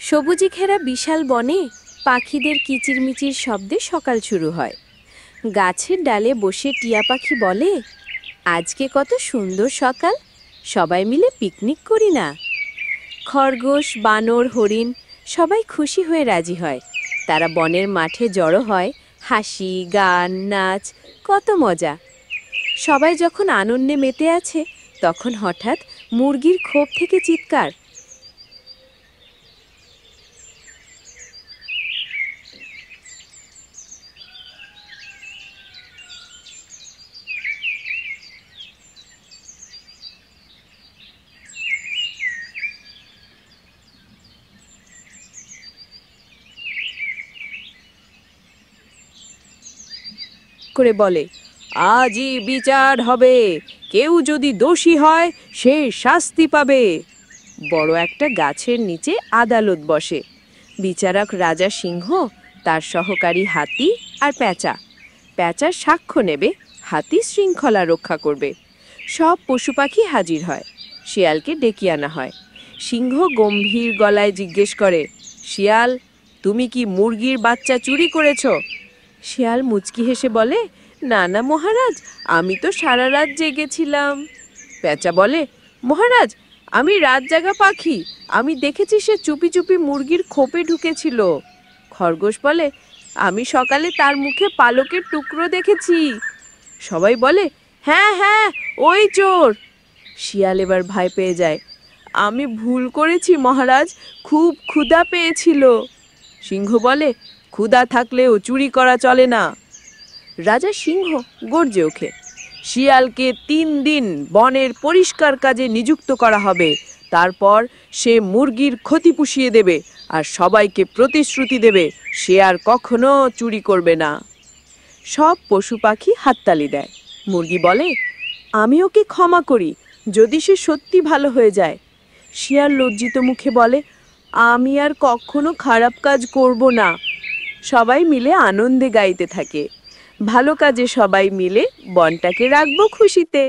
সবুজে ঘেরা বিশাল বনে পাখিদের কিচিরমিচির শব্দে সকাল শুরু হয়। গাছের ডালে বসে টিয়া পাখি বলে, আজকে কত সুন্দর সকাল, সবাই মিলে পিকনিক করি না। খরগোশ, বানর, হরিণ সবাই খুশি হয়ে রাজি হয়। তারা বনের মাঠে জড়ো হয়। হাসি, গান, নাচ, কত মজা। সবাই যখন আনন্দে মেতে আছে, তখন হঠাৎ মুরগির খোপ থেকে চিৎকার। করে বলে, আজই বিচার হবে, কেউ যদি দোষী হয় সে শাস্তি পাবে। বড় একটা গাছের নিচে আদালত বসে। বিচারক রাজা সিংহ, তার সহকারী হাতি আর পেঁচা। পেঁচার সাক্ষ্য নেবে, হাতি শৃঙ্খলা রক্ষা করবে। সব পশু পাখি হাজির হয়। শিয়ালকে ডেকে আনা হয়। সিংহ গম্ভীর গলায় জিজ্ঞেস করে, শিয়াল, তুমি কি মুরগির বাচ্চা চুরি করেছ? শিয়াল মুচকি হেসে বলে, না না মহারাজ, আমি তো সারা রাত জেগেছিলাম। পেঁচা বলে, মহারাজ, আমি রাত জাগা পাখি, আমি দেখেছি সে চুপি চুপি মুরগির খোপে ঢুকেছিল। খরগোশ বলে, আমি সকালে তার মুখে পালকের টুকরো দেখেছি। সবাই বলে, হ্যাঁ হ্যাঁ, ওই চোর। শিয়াল এবার ভয় পেয়ে যায়, আমি ভুল করেছি মহারাজ, খুব ক্ষুধা পেয়েছিল। সিংহ বলে, ক্ষুধা থাকলেও চুরি করা চলে না। রাজা সিংহ গর্জে ওঠে, শিয়ালকে 3 দিন বনের পরিষ্কার কাজে নিযুক্ত করা হবে। তারপর সে মুরগির ক্ষতি পুষিয়ে দেবে আর সবাইকে প্রতিশ্রুতি দেবে সে আর কখনো চুরি করবে না। সব পশু পাখি হাততালি দেয়। মুরগি বলে, আমি ওকে ক্ষমা করি, যদি সে সত্যি ভালো হয়ে যায়। শিয়াল লজ্জিত মুখে বলে, আমি আর কখনো খারাপ কাজ করব না। সবাই মিলে আনন্দে গাইতে থাকে, ভালো কাজে সবাই মিলে বনটাকে রাখবো খুশিতে।